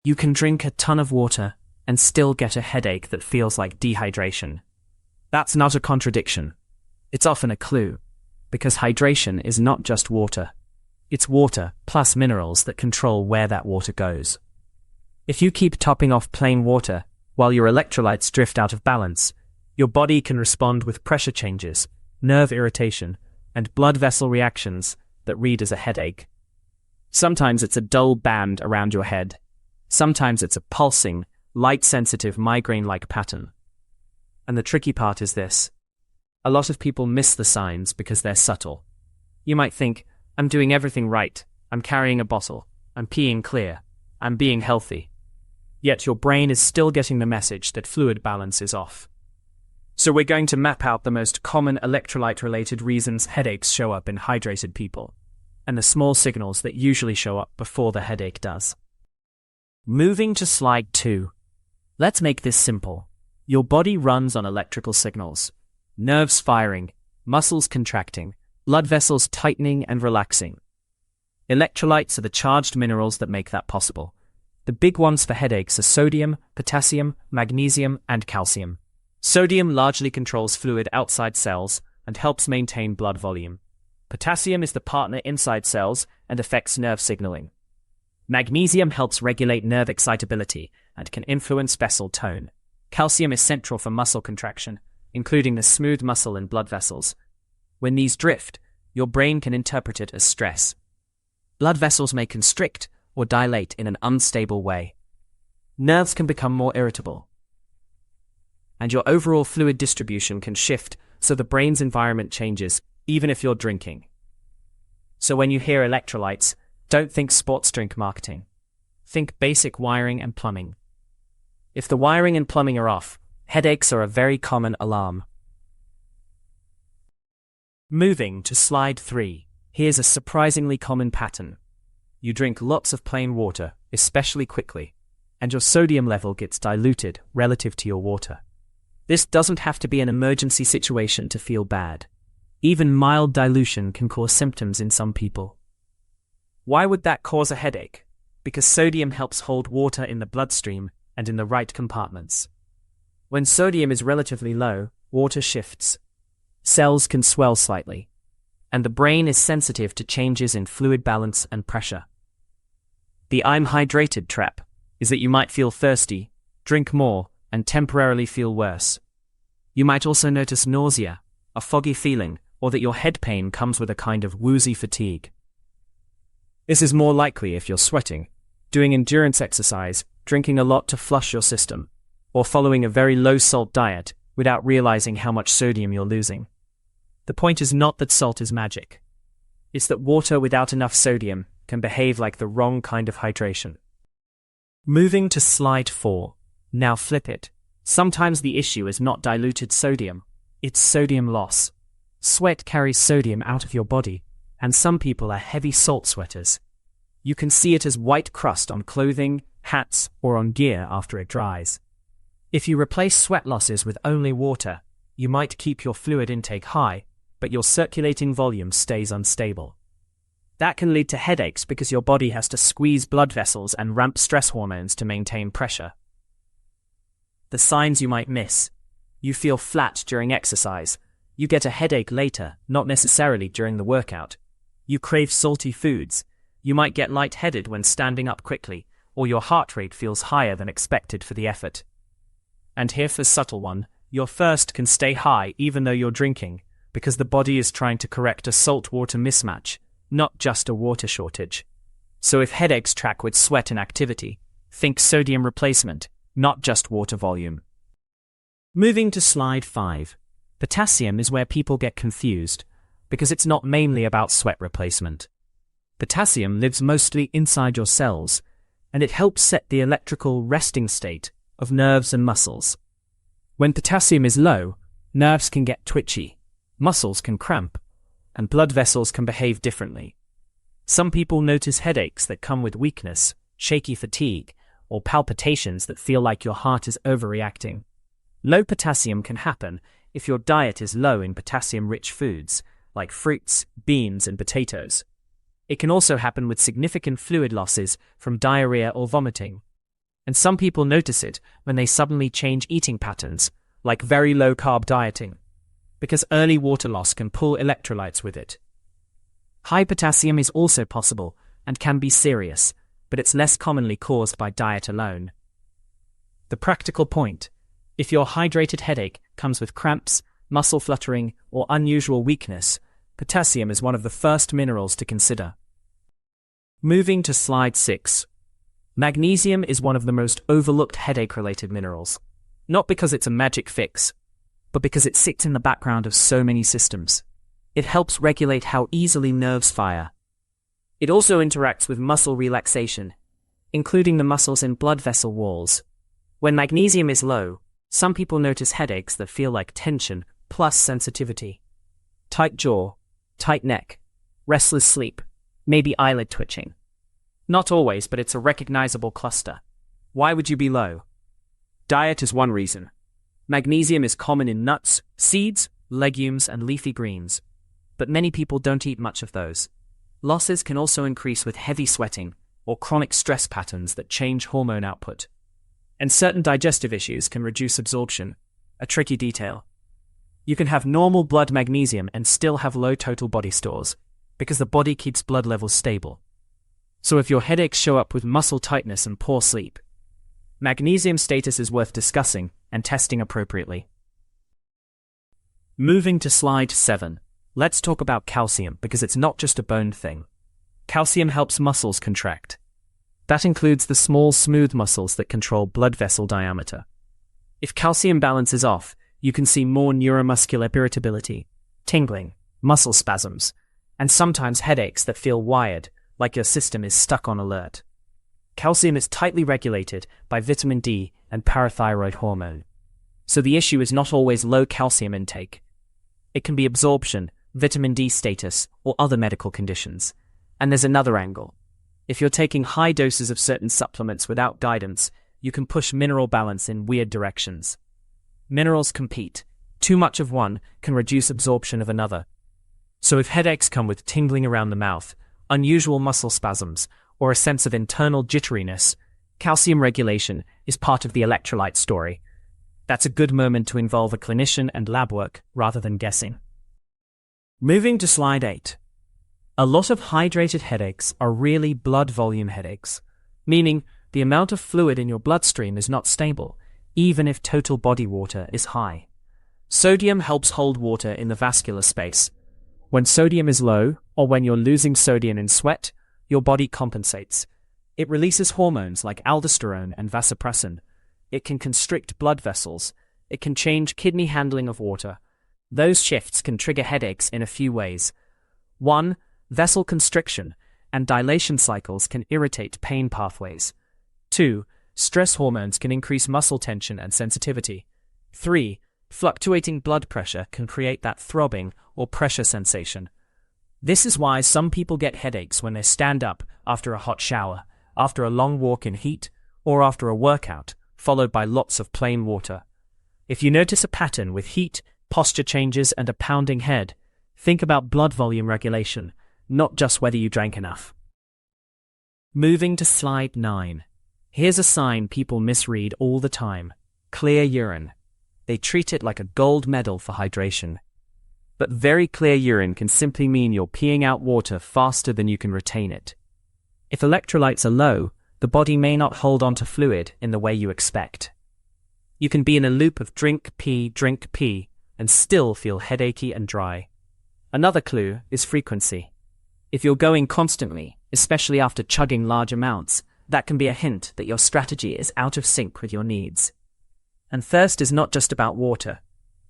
You can drink a ton of water and still get a headache that feels like dehydration. That's not a contradiction. It's often a clue, because hydration is not just water. It's water plus minerals that control where that water goes. If you keep topping off plain water while your electrolytes drift out of balance, your body can respond with pressure changes, nerve irritation, and blood vessel reactions that read as a headache. Sometimes it's a dull band around your head. Sometimes it's a pulsing, light-sensitive migraine-like pattern. And the tricky part is this. A lot of people miss the signs because they're subtle. You might think, I'm doing everything right, I'm carrying a bottle, I'm peeing clear, I'm being healthy. Yet your brain is still getting the message that fluid balance is off. So we're going to map out the most common electrolyte-related reasons headaches show up in hydrated people, and the small signals that usually show up before the headache does. Moving to slide 2. Let's make this simple. Your body runs on electrical signals. Nerves firing, muscles contracting, blood vessels tightening and relaxing. Electrolytes are the charged minerals that make that possible. The big ones for headaches are sodium, potassium, magnesium, and calcium. Sodium largely controls fluid outside cells and helps maintain blood volume. Potassium is the partner inside cells and affects nerve signaling. Magnesium helps regulate nerve excitability and can influence vessel tone. Calcium is central for muscle contraction, including the smooth muscle and blood vessels. When these drift, your brain can interpret it as stress. Blood vessels may constrict or dilate in an unstable way. Nerves can become more irritable. And your overall fluid distribution can shift so the brain's environment changes, even if you're drinking. So when you hear electrolytes, don't think sports drink marketing. Think basic wiring and plumbing. If the wiring and plumbing are off, headaches are a very common alarm. Moving to slide 3, here's a surprisingly common pattern. You drink lots of plain water, especially quickly, and your sodium level gets diluted relative to your water. This doesn't have to be an emergency situation to feel bad. Even mild dilution can cause symptoms in some people. Why would that cause a headache? Because sodium helps hold water in the bloodstream and in the right compartments. When sodium is relatively low, water shifts. Cells can swell slightly, and the brain is sensitive to changes in fluid balance and pressure. The "I'm hydrated" trap is that you might feel thirsty, drink more, and temporarily feel worse. You might also notice nausea, a foggy feeling, or that your head pain comes with a kind of woozy fatigue. This is more likely if you're sweating, doing endurance exercise, drinking a lot to flush your system, or following a very low-salt diet without realizing how much sodium you're losing. The point is not that salt is magic. It's that water without enough sodium can behave like the wrong kind of hydration. Moving to slide 4. Now flip it. Sometimes the issue is not diluted sodium, it's sodium loss. Sweat carries sodium out of your body, and some people are heavy salt sweaters. You can see it as white crust on clothing, hats, or on gear after it dries. If you replace sweat losses with only water, you might keep your fluid intake high, but your circulating volume stays unstable. That can lead to headaches because your body has to squeeze blood vessels and ramp stress hormones to maintain pressure. The signs you might miss. You feel flat during exercise. You get a headache later, not necessarily during the workout. You crave salty foods. You might get lightheaded when standing up quickly, or your heart rate feels higher than expected for the effort. And here's the subtle one. Your thirst can stay high even though you're drinking, because the body is trying to correct a salt-water mismatch, not just a water shortage. So if headaches track with sweat and activity, think sodium replacement, not just water volume. Moving to slide 5. Potassium is where people get confused, because it's not mainly about sweat replacement. Potassium lives mostly inside your cells, and it helps set the electrical resting state of nerves and muscles. When potassium is low, nerves can get twitchy, muscles can cramp, and blood vessels can behave differently. Some people notice headaches that come with weakness, shaky fatigue, or palpitations that feel like your heart is overreacting. Low potassium can happen if your diet is low in potassium-rich foods, like fruits, beans, and potatoes. It can also happen with significant fluid losses from diarrhea or vomiting, And some people notice it when they suddenly change eating patterns, like very low-carb dieting, because early water loss can pull electrolytes with it. High potassium is also possible and can be serious, but it's less commonly caused by diet alone. The practical point: if your hydrated headache comes with cramps, muscle fluttering, or unusual weakness, potassium is one of the first minerals to consider. Moving to slide 6. Magnesium is one of the most overlooked headache-related minerals, not because it's a magic fix, but because it sits in the background of so many systems. It helps regulate how easily nerves fire. It also interacts with muscle relaxation, including the muscles in blood vessel walls. When magnesium is low, some people notice headaches that feel like tension plus sensitivity. Tight jaw, tight neck, restless sleep, maybe eyelid twitching. Not always, but it's a recognizable cluster. Why would you be low? Diet is one reason. Magnesium is common in nuts, seeds, legumes, and leafy greens, but many people don't eat much of those. Losses can also increase with heavy sweating or chronic stress patterns that change hormone output. And certain digestive issues can reduce absorption, a tricky detail. You can have normal blood magnesium and still have low total body stores, because the body keeps blood levels stable. So if your headaches show up with muscle tightness and poor sleep, magnesium status is worth discussing and testing appropriately. Moving to slide 7. Let's talk about calcium, because it's not just a bone thing. Calcium helps muscles contract. That includes the small, smooth muscles that control blood vessel diameter. If calcium balance is off, you can see more neuromuscular irritability, tingling, muscle spasms, and sometimes headaches that feel wired, like your system is stuck on alert. Calcium is tightly regulated by vitamin D and parathyroid hormone. So the issue is not always low calcium intake. It can be absorption, vitamin D status, or other medical conditions. And there's another angle. If you're taking high doses of certain supplements without guidance, you can push mineral balance in weird directions. Minerals compete. Too much of one can reduce absorption of another. So if headaches come with tingling around the mouth, unusual muscle spasms, or a sense of internal jitteriness, calcium regulation is part of the electrolyte story. That's a good moment to involve a clinician and lab work rather than guessing. Moving to slide 8. A lot of hydrated headaches are really blood volume headaches, meaning the amount of fluid in your bloodstream is not stable, even if total body water is high. Sodium helps hold water in the vascular space. When sodium is low, or when you're losing sodium in sweat, your body compensates. It releases hormones like aldosterone and vasopressin. It can constrict blood vessels. It can change kidney handling of water. Those shifts can trigger headaches in a few ways. 1. Vessel constriction and dilation cycles can irritate pain pathways. 2. Stress hormones can increase muscle tension and sensitivity. 3. Fluctuating blood pressure can create that throbbing or pressure sensation. This is why some people get headaches when they stand up after a hot shower, after a long walk in heat, or after a workout, followed by lots of plain water. If you notice a pattern with heat, posture changes, and a pounding head, think about blood volume regulation, not just whether you drank enough. Moving to slide 9. Here's a sign people misread all the time: clear urine. They treat it like a gold medal for hydration. But very clear urine can simply mean you're peeing out water faster than you can retain it. If electrolytes are low, the body may not hold on to fluid in the way you expect. You can be in a loop of drink, pee, and still feel headachy and dry. Another clue is frequency. If you're going constantly, especially after chugging large amounts, that can be a hint that your strategy is out of sync with your needs. And thirst is not just about water.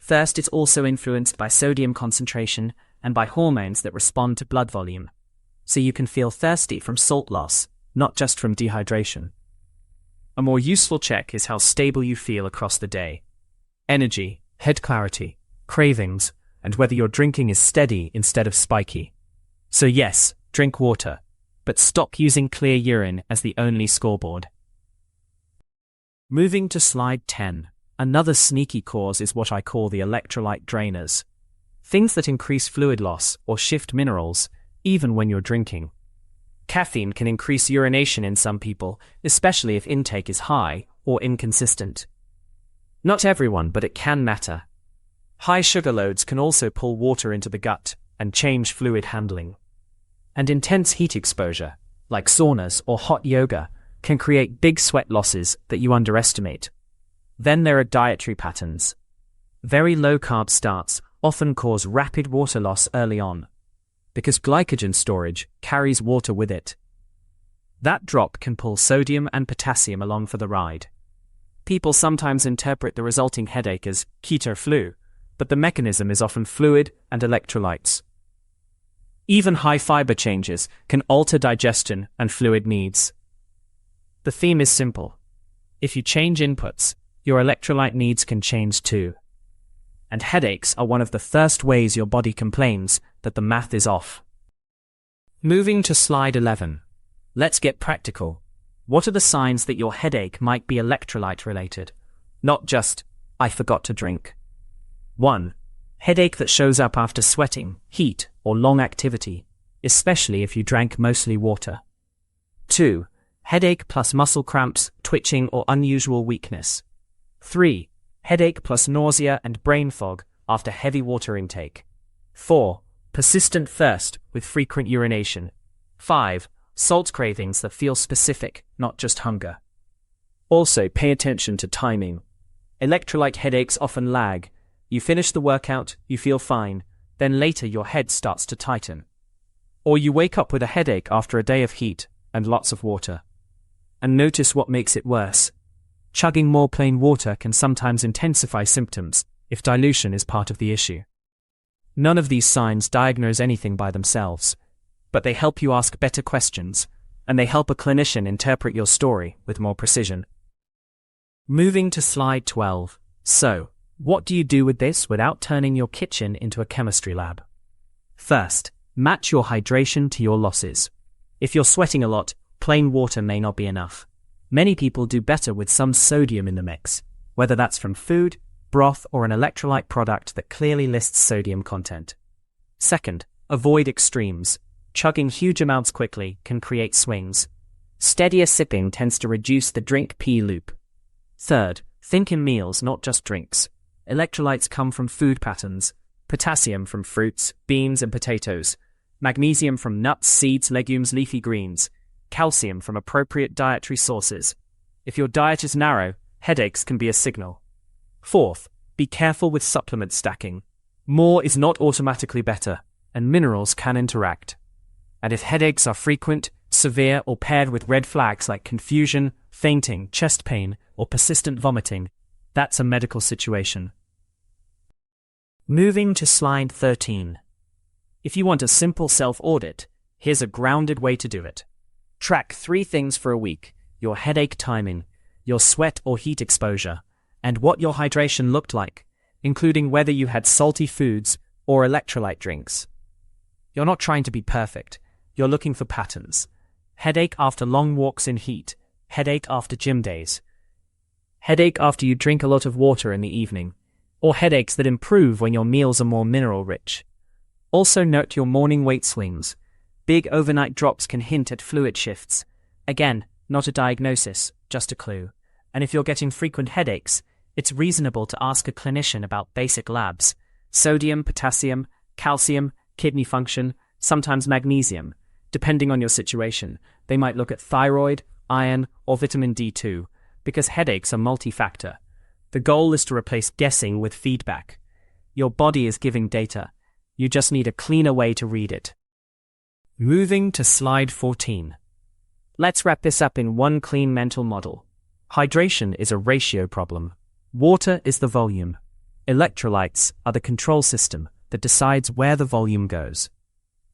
Thirst is also influenced by sodium concentration and by hormones that respond to blood volume. So you can feel thirsty from salt loss, not just from dehydration. A more useful check is how stable you feel across the day. Energy, head clarity, cravings, and whether your drinking is steady instead of spiky. So yes, drink water, but stop using clear urine as the only scoreboard. Moving to slide 10. Another sneaky cause is what I call the electrolyte drainers. Things that increase fluid loss or shift minerals, even when you're drinking. Caffeine can increase urination in some people, especially if intake is high or inconsistent. Not everyone, but it can matter. High sugar loads can also pull water into the gut and change fluid handling. And intense heat exposure, like saunas or hot yoga, can create big sweat losses that you underestimate. Then there are dietary patterns. Very low-carb starts often cause rapid water loss early on, because glycogen storage carries water with it. That drop can pull sodium and potassium along for the ride. People sometimes interpret the resulting headache as keto flu, but the mechanism is often fluid and electrolytes. Even high-fiber changes can alter digestion and fluid needs. The theme is simple. If you change inputs, your electrolyte needs can change too. And headaches are one of the first ways your body complains that the math is off. Moving to slide 11. Let's get practical. What are the signs that your headache might be electrolyte related? Not just, I forgot to drink. 1. Headache that shows up after sweating, heat, or long activity, especially if you drank mostly water. 2. Headache plus muscle cramps, twitching, or unusual weakness. 3. Headache plus nausea and brain fog after heavy water intake. 4. Persistent thirst with frequent urination. 5. Salt cravings that feel specific, not just hunger. Also, pay attention to timing. Electrolyte headaches often lag. You finish the workout, you feel fine, then later your head starts to tighten. Or you wake up with a headache after a day of heat and lots of water. And notice what makes it worse. Chugging more plain water can sometimes intensify symptoms if dilution is part of the issue. None of these signs diagnose anything by themselves, but they help you ask better questions, and they help a clinician interpret your story with more precision. Moving to slide 12. So, what do you do with this without turning your kitchen into a chemistry lab? First, match your hydration to your losses. If you're sweating a lot, plain water may not be enough. Many people do better with some sodium in the mix, whether that's from food, broth, or an electrolyte product that clearly lists sodium content. Second, avoid extremes. Chugging huge amounts quickly can create swings. Steadier sipping tends to reduce the drink-pee loop. Third, think in meals, not just drinks. Electrolytes come from food patterns. Potassium from fruits, beans, and potatoes. Magnesium from nuts, seeds, legumes, leafy greens. Calcium from appropriate dietary sources. If your diet is narrow, headaches can be a signal. Fourth, be careful with supplement stacking. More is not automatically better, and minerals can interact. And if headaches are frequent, severe, or paired with red flags like confusion, fainting, chest pain, or persistent vomiting, that's a medical situation. Moving to slide 13. If you want a simple self-audit, here's a grounded way to do it. Track 3 things for a week: your headache timing, your sweat or heat exposure, and what your hydration looked like, including whether you had salty foods or electrolyte drinks. You're not trying to be perfect. You're looking for patterns. Headache after long walks in heat. Headache after gym days. Headache after you drink a lot of water in the evening. Or headaches that improve when your meals are more mineral-rich. Also note your morning weight swings. Big overnight drops can hint at fluid shifts. Again, not a diagnosis, just a clue. And if you're getting frequent headaches, it's reasonable to ask a clinician about basic labs: sodium, potassium, calcium, kidney function, sometimes magnesium. Depending on your situation, they might look at thyroid, iron, or vitamin D2, because headaches are multi-factor. The goal is to replace guessing with feedback. Your body is giving data. You just need a cleaner way to read it. Moving to slide 14. Let's wrap this up in one clean mental model. Hydration is a ratio problem. Water is the volume. Electrolytes are the control system that decides where the volume goes.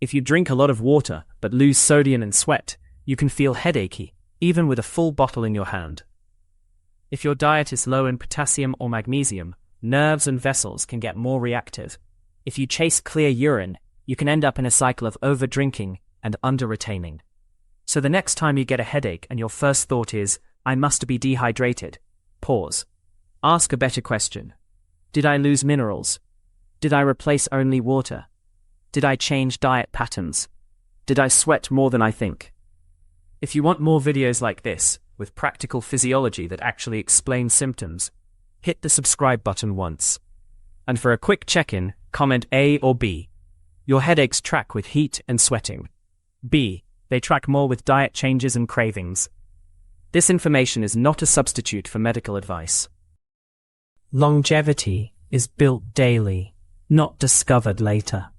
If you drink a lot of water but lose sodium and sweat, you can feel headachy, even with a full bottle in your hand. If your diet is low in potassium or magnesium, nerves and vessels can get more reactive. If you chase clear urine, you can end up in a cycle of over-drinking and under-retaining. So the next time you get a headache and your first thought is, I must be dehydrated, pause. Ask a better question. Did I lose minerals? Did I replace only water? Did I change diet patterns? Did I sweat more than I think? If you want more videos like this, with practical physiology that actually explain symptoms, hit the subscribe button once. And for a quick check-in, comment A or B. Your headaches track with heat and sweating. B. They track more with diet changes and cravings. This information is not a substitute for medical advice. Longevity is built daily, not discovered later.